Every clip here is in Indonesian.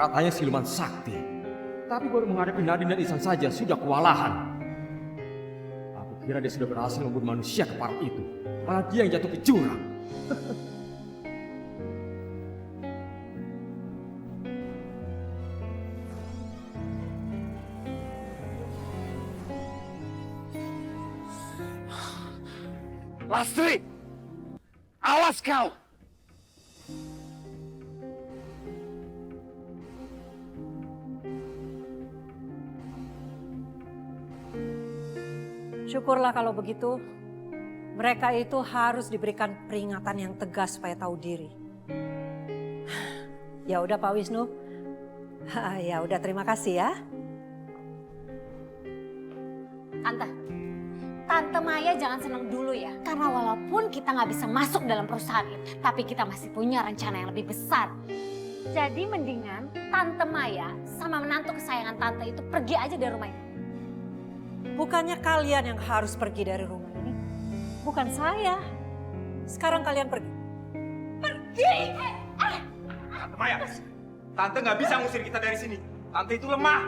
Katanya siluman sakti. Tapi baru menghadapi Nadine dan Ihsan saja sudah kewalahan. Aku kira dia sudah berhasil membunuh manusia keparat itu. Malah dia yang jatuh ke jurang. Lastri! Awas kau! Syukurlah kalau begitu. Mereka itu harus diberikan peringatan yang tegas supaya tahu diri. Ya udah Pak Wisnu. Ya udah terima kasih ya. Tante Maya jangan senang dulu ya. Karena walaupun kita nggak bisa masuk dalam perusahaan itu, tapi kita masih punya rencana yang lebih besar. Jadi mendingan Tante Maya sama menantu kesayangan Tante itu pergi aja dari rumah ini. Bukannya kalian yang harus pergi dari rumah ini. Bukan saya. Sekarang kalian pergi. Pergi! Tante Maya, Tante nggak bisa ngusir kita dari sini. Tante itu lemah.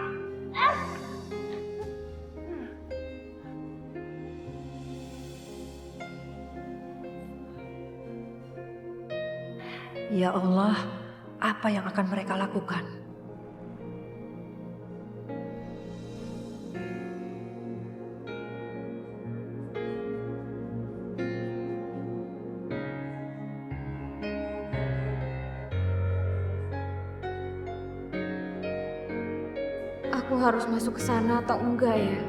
Ya Allah, apa yang akan mereka lakukan? Aku harus masuk ke sana atau enggak ya?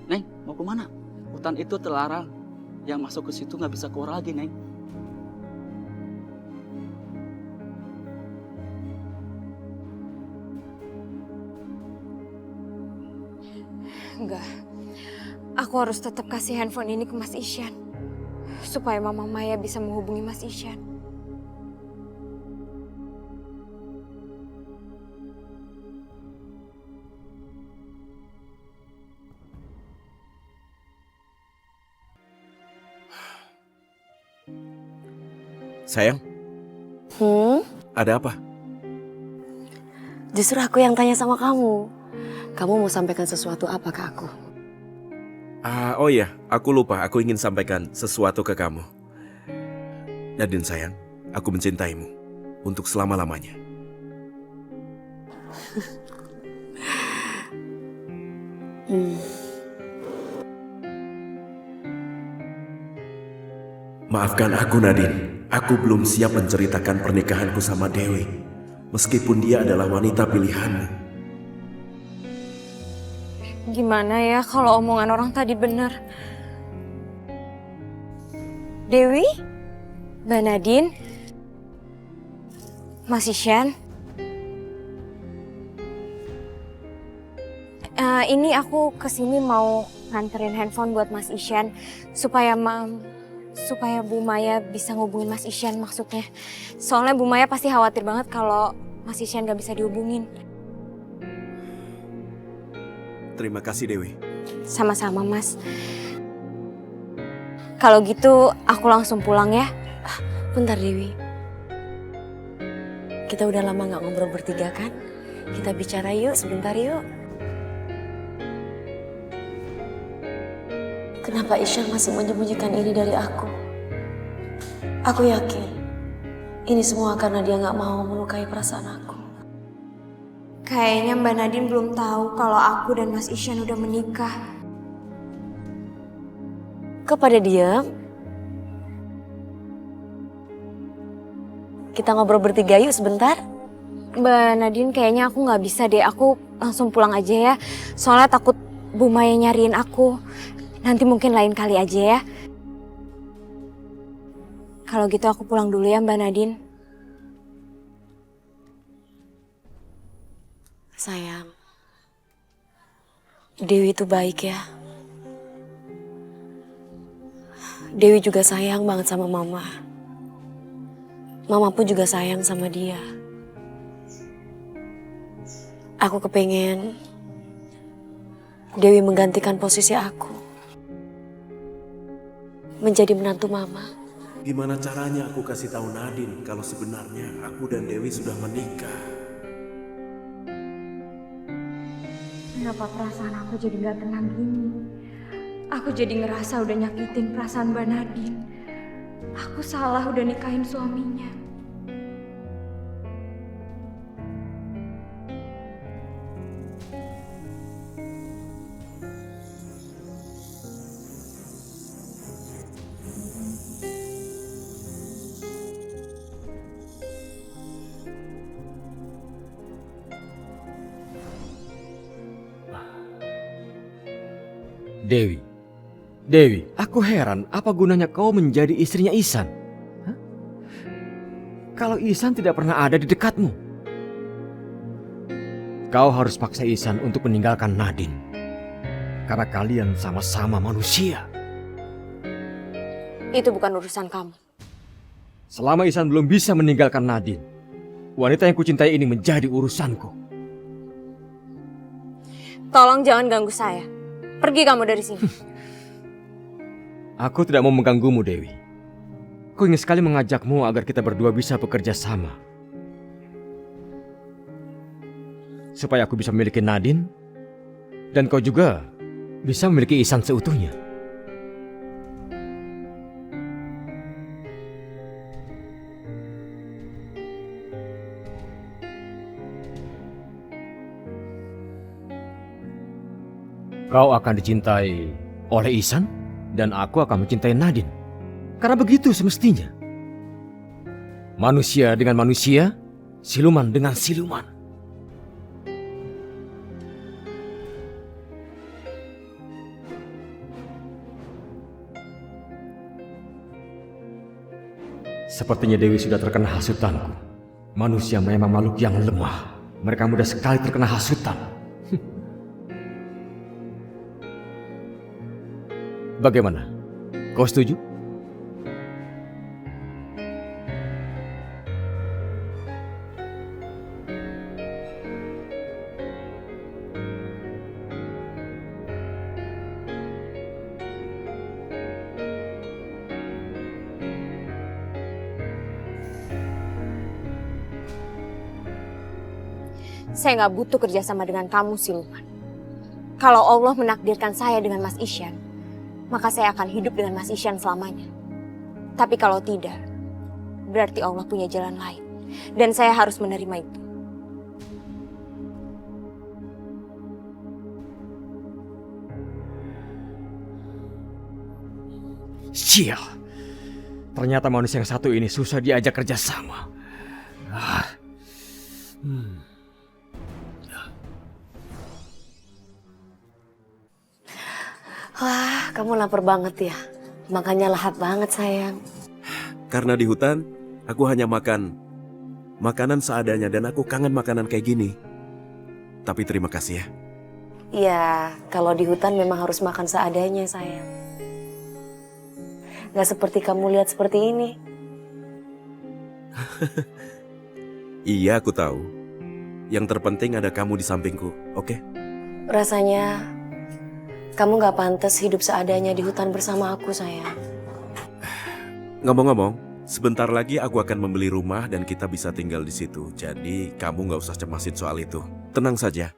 Neng, mau kemana? Hutan itu terlarang. Yang masuk ke situ nggak bisa keluar lagi, Neng. Enggak. Aku harus tetap kasih handphone ini ke Mas Isyan. Supaya Mama Maya bisa menghubungi Mas Isyan. Sayang, ada apa? Justru aku yang tanya sama kamu. Kamu mau sampaikan sesuatu apa ke aku? Oh iya, aku lupa. Aku ingin sampaikan sesuatu ke kamu. Nadine sayang, aku mencintaimu untuk selama-lamanya. Maafkan aku Nadine, aku belum siap menceritakan pernikahanku sama Dewi. Meskipun dia adalah wanita pilihanmu. Gimana ya kalau omongan orang tadi benar? Dewi? Mbak Nadine? Mas Isyan? Ini aku kesini mau nganterin handphone buat Mas Isyan supaya Bu Maya bisa ngubungin Mas Isyan maksudnya. Soalnya Bu Maya pasti khawatir banget kalau Mas Isyan gak bisa dihubungin. Terima kasih Dewi. Sama-sama Mas. Kalau gitu aku langsung pulang ya. Bentar Dewi. Kita udah lama gak ngobrol bertiga kan? Kita bicara yuk sebentar yuk. Kenapa Isyan masih menyembunyikan ini dari aku? Aku yakin ini semua karena dia gak mau melukai perasaan aku. Kayaknya Mbak Nadine belum tahu kalau aku dan Mas Isyan udah menikah. Kepada dia, kita ngobrol bertiga yuk sebentar. Mbak Nadine kayaknya aku nggak bisa deh. Aku langsung pulang aja ya. Soalnya takut Bu Maya nyariin aku. Nanti mungkin lain kali aja ya. Kalau gitu aku pulang dulu ya Mbak Nadine. Sayang, Dewi itu baik ya. Dewi juga sayang banget sama Mama. Mama pun juga sayang sama dia. Aku kepengen Dewi menggantikan posisi aku. Menjadi menantu mama. Gimana caranya aku kasih tahu Nadine kalau sebenarnya aku dan Dewi sudah menikah? Kenapa perasaan aku jadi gak tenang gini? Aku jadi ngerasa udah nyakitin perasaan Mbak Nadine. Aku salah udah nikahin suaminya. Dewi, aku heran apa gunanya kau menjadi istrinya Ihsan? Hah? Kalau Ihsan tidak pernah ada di dekatmu. Kau harus paksa Ihsan untuk meninggalkan Nadine. Karena kalian sama-sama manusia. Itu bukan urusan kamu. Selama Ihsan belum bisa meninggalkan Nadine, wanita yang kucintai ini menjadi urusanku. Tolong jangan ganggu saya. Pergi kamu dari sini. Aku tidak mau mengganggumu, Dewi. Aku ingin sekali mengajakmu agar kita berdua bisa bekerja sama. Supaya aku bisa memiliki Nadine, dan kau juga bisa memiliki Ihsan seutuhnya. Kau akan dicintai oleh Ihsan, dan aku akan mencintai Nadine. Karena begitu semestinya. Manusia dengan manusia, siluman dengan siluman. Sepertinya Dewi sudah terkena hasutanku. Manusia memang makhluk yang lemah. Mereka mudah sekali terkena hasutan. Bagaimana? Kau setuju? Saya nggak butuh kerjasama dengan kamu, siluman. Kalau Allah menakdirkan saya dengan Mas Ihsan, maka saya akan hidup dengan Mas Ihsan selamanya. Tapi kalau tidak, berarti Allah punya jalan lain. Dan saya harus menerima itu. Sial. Ternyata manusia yang satu ini susah diajak kerjasama. Wah, kamu lapar banget ya. Makanya lahap banget sayang. Karena di hutan, aku hanya makan makanan seadanya dan aku kangen makanan kayak gini. Tapi terima kasih ya. Iya, kalau di hutan memang harus makan seadanya sayang. Gak seperti kamu lihat seperti ini. Iya, aku tahu. Yang terpenting ada kamu di sampingku, oke? Rasanya kamu gak pantas hidup seadanya di hutan bersama aku sayang. Ngomong-ngomong, sebentar lagi aku akan membeli rumah dan kita bisa tinggal di situ. Jadi kamu gak usah cemasin soal itu. Tenang saja.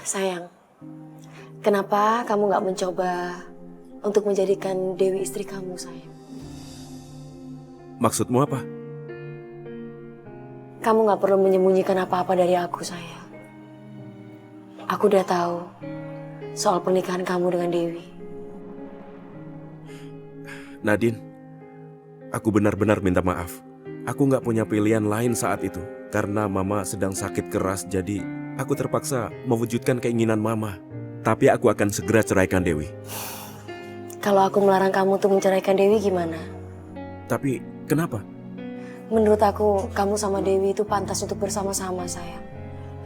Sayang, kenapa kamu gak mencoba untuk menjadikan Dewi istri kamu sayang? Maksudmu apa? Kamu gak perlu menyembunyikan apa-apa dari aku sayang. Aku udah tahu soal pernikahan kamu dengan Dewi. Nadine, aku benar-benar minta maaf. Aku gak punya pilihan lain saat itu. Karena mama sedang sakit keras, jadi aku terpaksa mewujudkan keinginan mama. Tapi aku akan segera ceraikan Dewi. Kalau aku melarang kamu untuk menceraikan Dewi gimana? Tapi kenapa? Menurut aku, kamu sama Dewi itu pantas untuk bersama-sama sayang.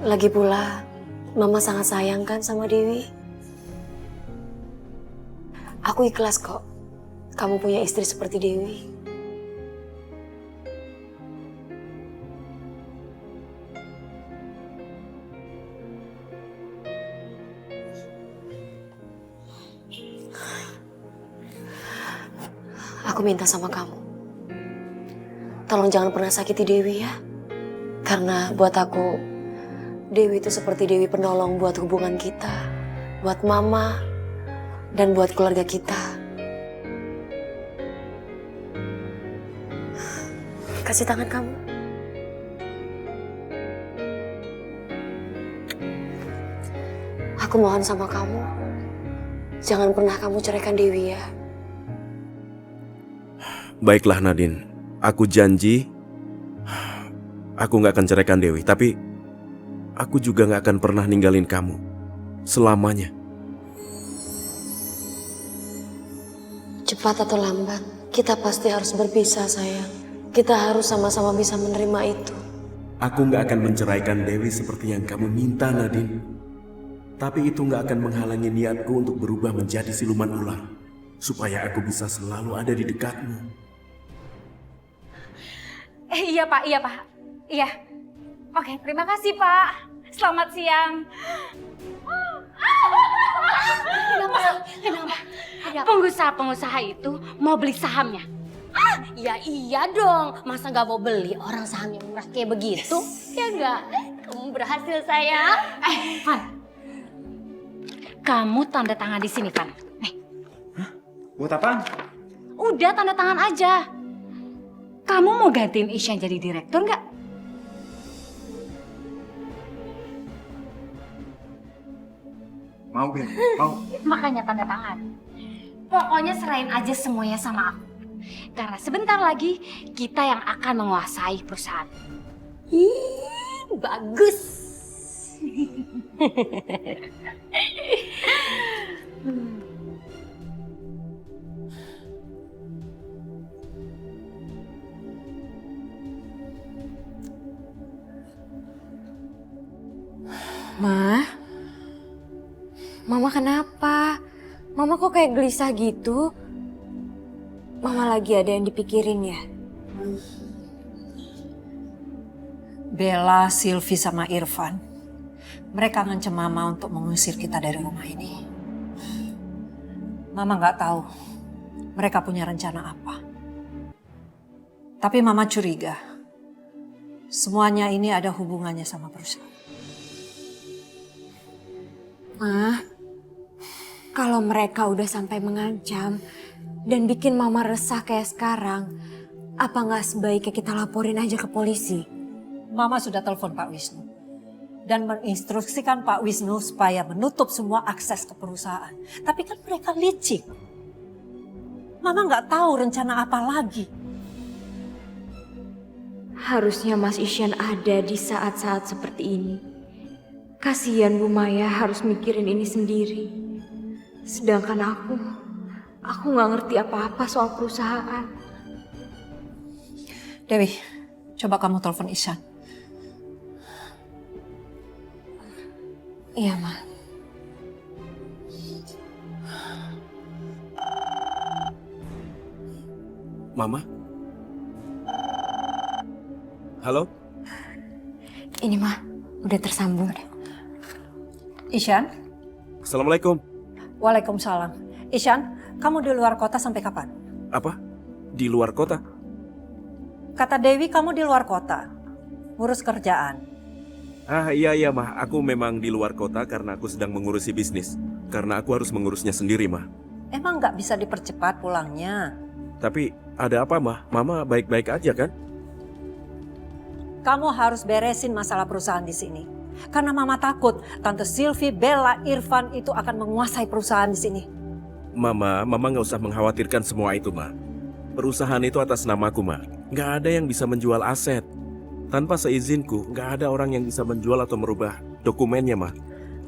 Lagi pula, mama sangat sayang kan sama Dewi. Aku ikhlas kok, kamu punya istri seperti Dewi. Aku minta sama kamu, tolong jangan pernah sakiti Dewi ya. Karena buat aku, Dewi itu seperti Dewi penolong buat hubungan kita, buat mama, dan buat keluarga kita. Kasih tangan kamu. Aku mohon sama kamu, jangan pernah kamu ceraikan Dewi ya. Baiklah Nadine, aku janji aku nggak akan ceraikan Dewi, tapi aku juga nggak akan pernah ninggalin kamu selamanya. Cepat atau lambat, kita pasti harus berpisah sayang. Kita harus sama-sama bisa menerima itu. Aku nggak akan menceraikan Dewi seperti yang kamu minta Nadine. Tapi itu nggak akan menghalangi niatku untuk berubah menjadi siluman ular. Supaya aku bisa selalu ada di dekatmu. Iya Pak, iya Pak. Iya. Oke, terima kasih Pak. Selamat siang. Kenapa? Pengusaha-pengusaha itu mau beli sahamnya. Ya iya dong, masa nggak mau beli orang sahamnya murah kayak begitu? Ya enggak? Kamu berhasil sayang. Van. Kamu tanda tangan di sini, Van. Nih. Buat apaan? Udah tanda tangan aja. Kamu mau gantiin Isyan jadi direktur nggak? Mau, Ben. Mau. Makanya tanda tangan. Pokoknya serahin aja semuanya sama aku. Karena sebentar lagi kita yang akan menguasai perusahaan. Bagus. Mama kenapa? Mama kok kayak gelisah gitu? Mama lagi ada yang dipikirin ya? Bella, Sylvie sama Irfan, mereka ngancam Mama untuk mengusir kita dari rumah ini. Mama nggak tahu mereka punya rencana apa. Tapi Mama curiga semuanya ini ada hubungannya sama perusahaan. Ma, kalau mereka udah sampai mengancam dan bikin Mama resah kayak sekarang, apa nggak sebaiknya kita laporin aja ke polisi? Mama sudah telepon Pak Wisnu dan menginstruksikan Pak Wisnu supaya menutup semua akses ke perusahaan. Tapi kan mereka licik. Mama nggak tahu rencana apa lagi. Harusnya Mas Isyan ada di saat-saat seperti ini. Kasihan Bu Maya harus mikirin ini sendiri. Sedangkan aku nggak ngerti apa-apa soal perusahaan. Dewi, coba kamu telepon Isyan. Iya, Ma. Mama? Halo? Ini, Ma, udah tersambung. Isyan? Assalamualaikum. Waalaikumsalam. Isyan, kamu di luar kota sampai kapan? Apa? Di luar kota? Kata Dewi kamu di luar kota, ngurus kerjaan. Iya mah, aku memang di luar kota karena aku sedang mengurusi bisnis. Karena aku harus mengurusnya sendiri mah. Emang nggak bisa dipercepat pulangnya? Tapi ada apa mah? Mama baik-baik aja kan? Kamu harus beresin masalah perusahaan di sini. Karena Mama takut Tante Sylvie, Bella, Irfan itu akan menguasai perusahaan di sini. Mama nggak usah mengkhawatirkan semua itu mah. Perusahaan itu atas namaku mah. Nggak ada yang bisa menjual aset. Tanpa seizinku, nggak ada orang yang bisa menjual atau merubah dokumennya mah.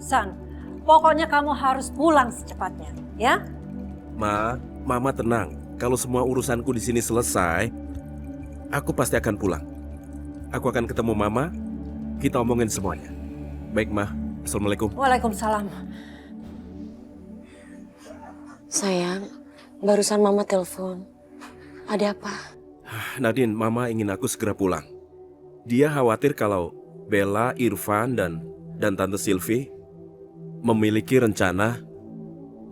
San, pokoknya kamu harus pulang secepatnya, ya? Mama tenang. Kalau semua urusanku di sini selesai, aku pasti akan pulang. Aku akan ketemu Mama, kita omongin semuanya. Baik, Ma. Assalamualaikum. Waalaikumsalam. Sayang, barusan Mama telepon. Ada apa? Nadine, Mama ingin aku segera pulang. Dia khawatir kalau Bella, Irfan, dan Tante Sylvie memiliki rencana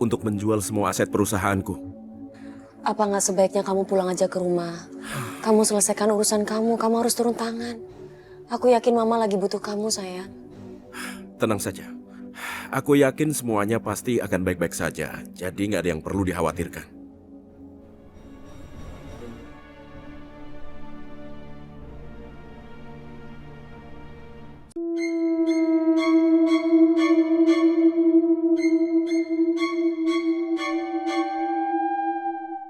untuk menjual semua aset perusahaanku. Apa nggak sebaiknya kamu pulang aja ke rumah? Kamu selesaikan urusan kamu harus turun tangan. Aku yakin Mama lagi butuh kamu, sayang. Tenang saja. Aku yakin semuanya pasti akan baik-baik saja, jadi nggak ada yang perlu dikhawatirkan.